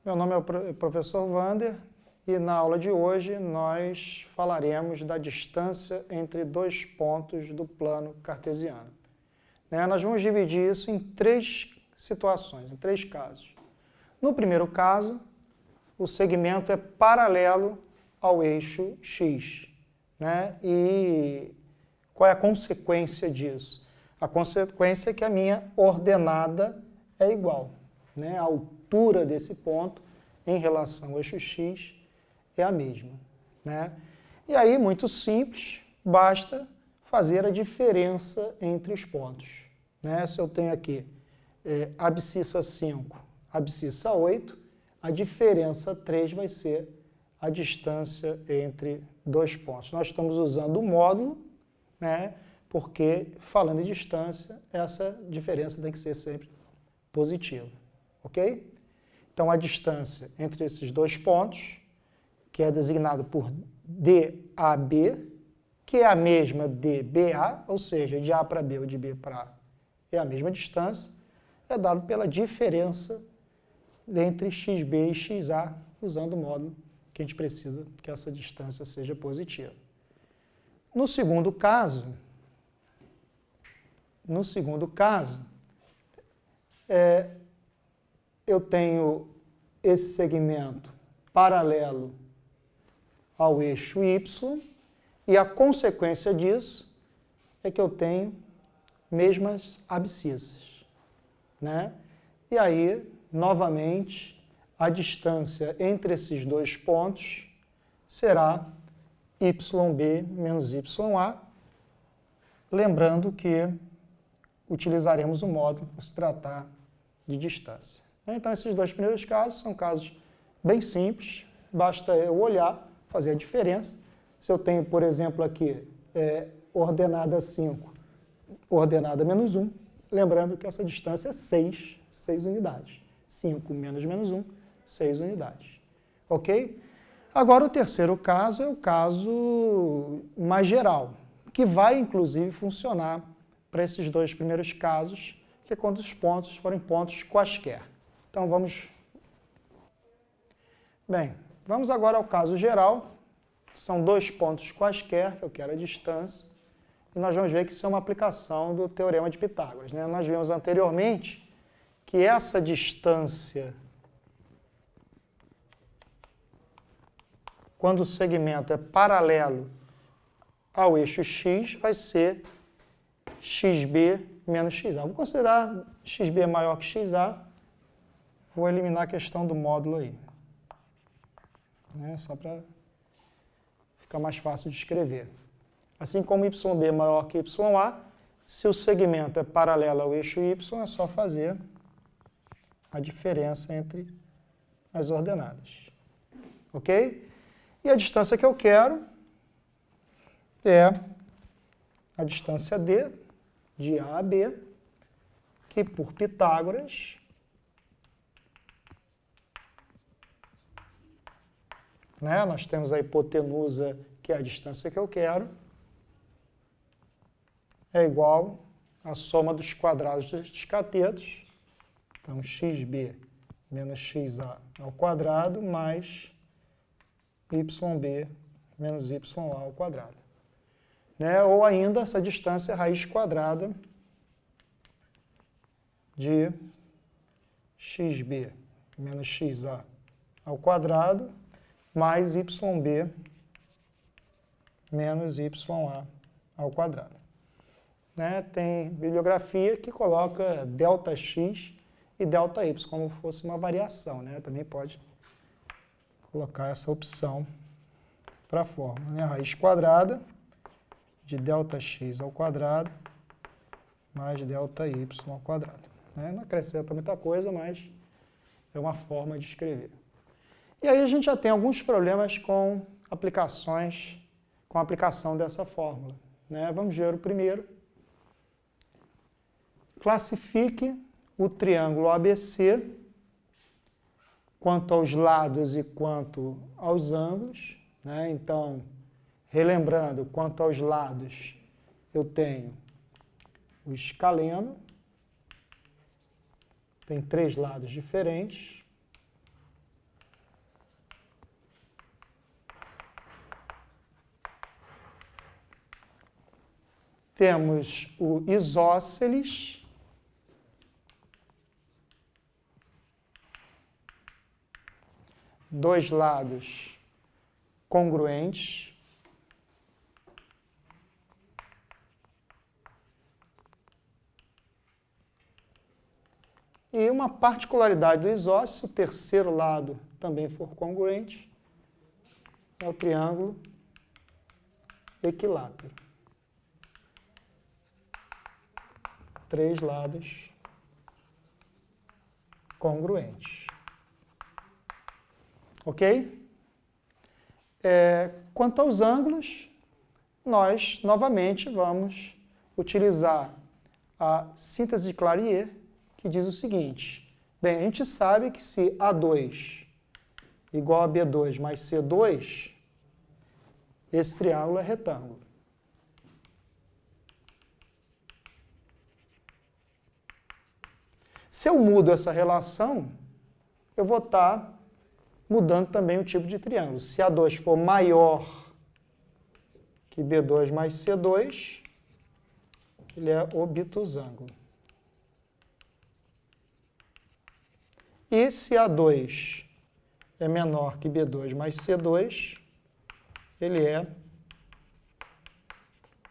Meu nome é o professor Wander e na aula de hoje nós falaremos da distância entre dois pontos do plano cartesiano. Nós vamos dividir isso em três situações, em três casos. No primeiro caso, o segmento é paralelo ao eixo x. E qual é a consequência disso? A consequência é que a minha ordenada é igual. A altura desse ponto em relação ao eixo x é a mesma. E aí, muito simples, basta fazer a diferença entre os pontos. Se eu tenho aqui abscissa 5, abscissa 8, a diferença 3 vai ser a distância entre dois pontos. Nós estamos usando o módulo, porque falando em distância, essa diferença tem que ser sempre positiva. Ok? Então, a distância entre esses dois pontos, que é designado por DAB, que é a mesma de BA, ou seja, de A para B ou de B para A é a mesma distância, é dado pela diferença entre XB e XA, usando o módulo que a gente precisa que essa distância seja positiva. No segundo caso, eu tenho esse segmento paralelo ao eixo Y e a consequência disso é que eu tenho mesmas abscissas. E aí, novamente, a distância entre esses dois pontos será YB menos YA, lembrando que utilizaremos o módulo para se tratar de distância. Então, esses dois primeiros casos são casos bem simples, basta eu olhar, fazer a diferença. Se eu tenho, por exemplo, aqui, ordenada 5, ordenada menos 1, lembrando que essa distância é 6 unidades. 5 menos 1, 6 unidades. Ok? Agora, o terceiro caso é o caso mais geral, que vai, inclusive, funcionar para esses dois primeiros casos, que é quando os pontos forem pontos quaisquer. Então, vamos agora ao caso geral. São dois pontos quaisquer, que eu quero a distância, e nós vamos ver que isso é uma aplicação do Teorema de Pitágoras. Nós vimos anteriormente que essa distância, quando o segmento é paralelo ao eixo x, vai ser xb menos xa. Vou considerar xb maior que xa, vou eliminar a questão do módulo aí. Só para ficar mais fácil de escrever. Assim como yb maior que ya, se o segmento é paralelo ao eixo y, é só fazer a diferença entre as ordenadas. Ok? E a distância que eu quero é a distância d, de A a B, que por Pitágoras nós temos a hipotenusa, que é a distância que eu quero, é igual à soma dos quadrados dos catetos. Então, xb menos xa ao quadrado mais yb menos ya ao quadrado. Ou ainda, essa distância é a raiz quadrada de xb menos xa ao quadrado mais yb menos ya ao quadrado. Tem bibliografia que coloca ΔX e ΔY, como se fosse uma variação. Também pode colocar essa opção para a fórmula. Raiz quadrada de ΔX ao quadrado mais ΔY ao quadrado. Não acrescenta muita coisa, mas é uma forma de escrever. E aí a gente já tem alguns problemas com aplicações, com a aplicação dessa fórmula. Vamos ver o primeiro. Classifique o triângulo ABC quanto aos lados e quanto aos ângulos. Então, relembrando, quanto aos lados, eu tenho o escaleno, tem três lados diferentes. temos o isósceles, dois lados congruentes. E uma particularidade do isósceles, se o terceiro lado também for congruente, é o triângulo equilátero. Três lados congruentes. Ok? Quanto aos ângulos, nós novamente vamos utilizar a síntese de Clarier, que diz o seguinte: bem, a gente sabe que se A2 igual a B2 mais C2, esse triângulo é retângulo. Se eu mudo essa relação, eu vou estar mudando também o tipo de triângulo. Se A2 for maior que B2 mais C2, ele é obtusângulo. E se A2 é menor que B2 mais C2, ele é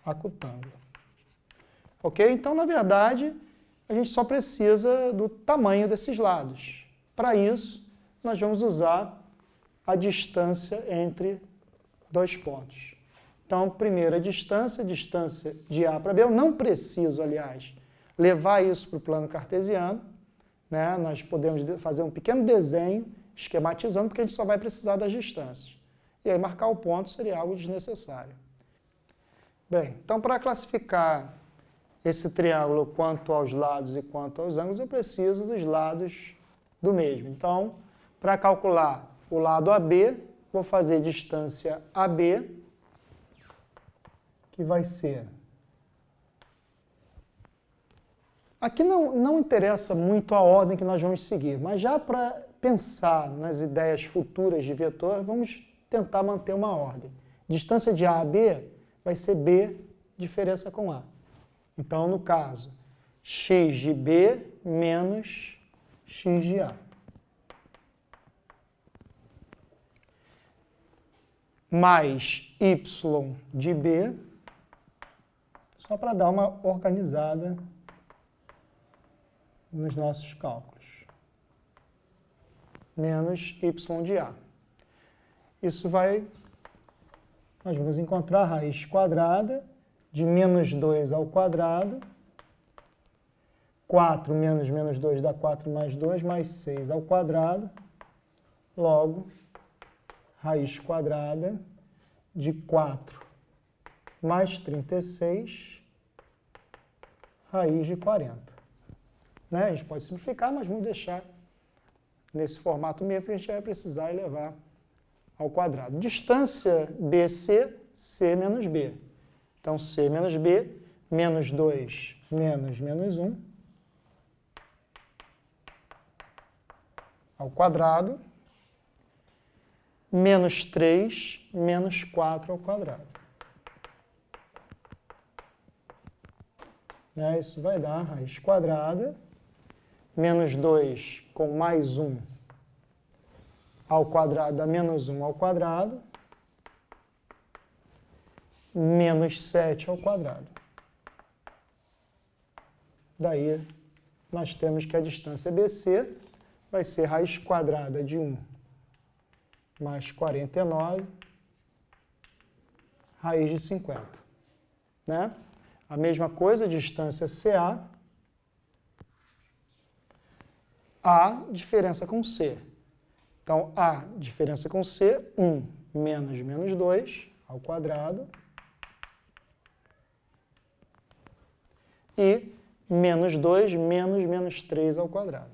acutângulo. Ok? Então, na verdade, a gente só precisa do tamanho desses lados. Para isso, nós vamos usar a distância entre dois pontos. Então, primeiro, a distância de A para B. Eu não preciso, aliás, levar isso para o plano cartesiano. Né? Nós podemos fazer um pequeno desenho esquematizando, porque a gente só vai precisar das distâncias. E aí marcar o ponto seria algo desnecessário. Bem, então para classificar esse triângulo quanto aos lados e quanto aos ângulos, eu preciso dos lados do mesmo. Então, para calcular o lado AB, vou fazer distância AB, que vai ser... Aqui não interessa muito a ordem que nós vamos seguir, mas já para pensar nas ideias futuras de vetor, vamos tentar manter uma ordem. Distância de A a B vai ser B diferença com A. Então, no caso, x de B menos x de A. Mais y de B, só para dar uma organizada nos nossos cálculos, menos y de A. Isso nós vamos encontrar a raiz quadrada de menos 2 ao quadrado, 4 menos menos 2 dá 4 mais 2, mais 6 ao quadrado, logo, raiz quadrada de 4 mais 36, raiz de 40. Né? A gente pode simplificar, mas vamos deixar nesse formato mesmo, porque a gente vai precisar elevar ao quadrado. Distância BC, C menos B. Então, C menos B, menos 2 menos menos 1, ao quadrado, menos 3 menos 4 ao quadrado. Né? Isso vai dar a raiz quadrada, menos 2 com mais 1 ao quadrado dá menos 1 ao quadrado, menos 7 ao quadrado. Daí, nós temos que a distância BC vai ser raiz quadrada de 1 mais 49, raiz de 50. Né? A mesma coisa, distância CA, A diferença com C. Então, A diferença com C, 1 menos menos 2 ao quadrado, e menos 2 menos menos 3 ao quadrado.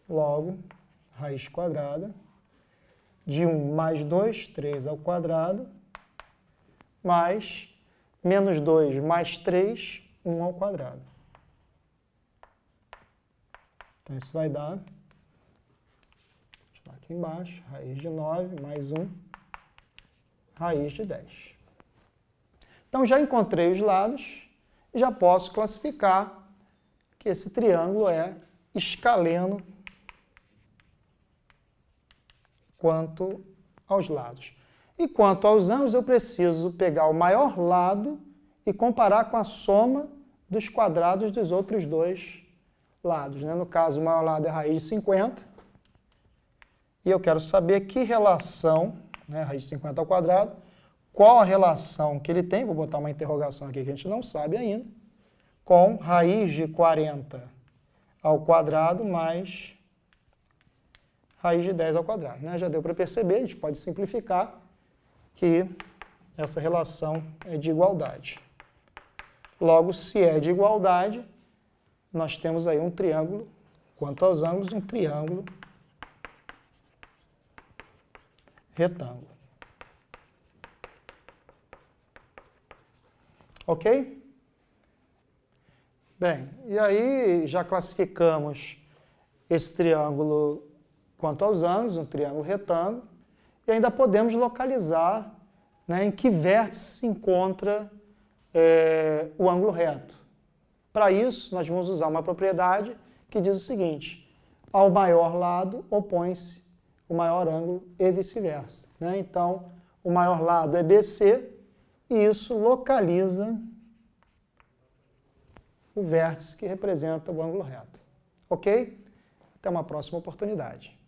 Logo, raiz quadrada de 1 mais 2, 3 ao quadrado, mais menos 2 mais 3, 1 ao quadrado. Então, isso vai dar, deixa eu lá aqui embaixo, raiz de 9 mais 1, raiz de 10. Então, já encontrei os lados e já posso classificar que esse triângulo é escaleno quanto aos lados. E quanto aos ângulos, eu preciso pegar o maior lado e comparar com a soma dos quadrados dos outros dois lados, né? No caso, o maior lado é raiz de 50. E eu quero saber que relação, né, raiz de 50 ao quadrado, qual a relação que ele tem, vou botar uma interrogação aqui que a gente não sabe ainda, com raiz de 40 ao quadrado mais raiz de 10 ao quadrado, né? Já deu para perceber, a gente pode simplificar que essa relação é de igualdade. Logo, se é de igualdade, nós temos aí um triângulo, quanto aos ângulos, um triângulo retângulo. Ok? Bem, e aí já classificamos esse triângulo quanto aos ângulos, um triângulo retângulo, e ainda podemos localizar, né, em que vértice se encontra o ângulo reto. Para isso, nós vamos usar uma propriedade que diz o seguinte: ao maior lado opõe-se o maior ângulo e vice-versa, né? Então, o maior lado é BC e isso localiza o vértice que representa o ângulo reto. Ok? Até uma próxima oportunidade.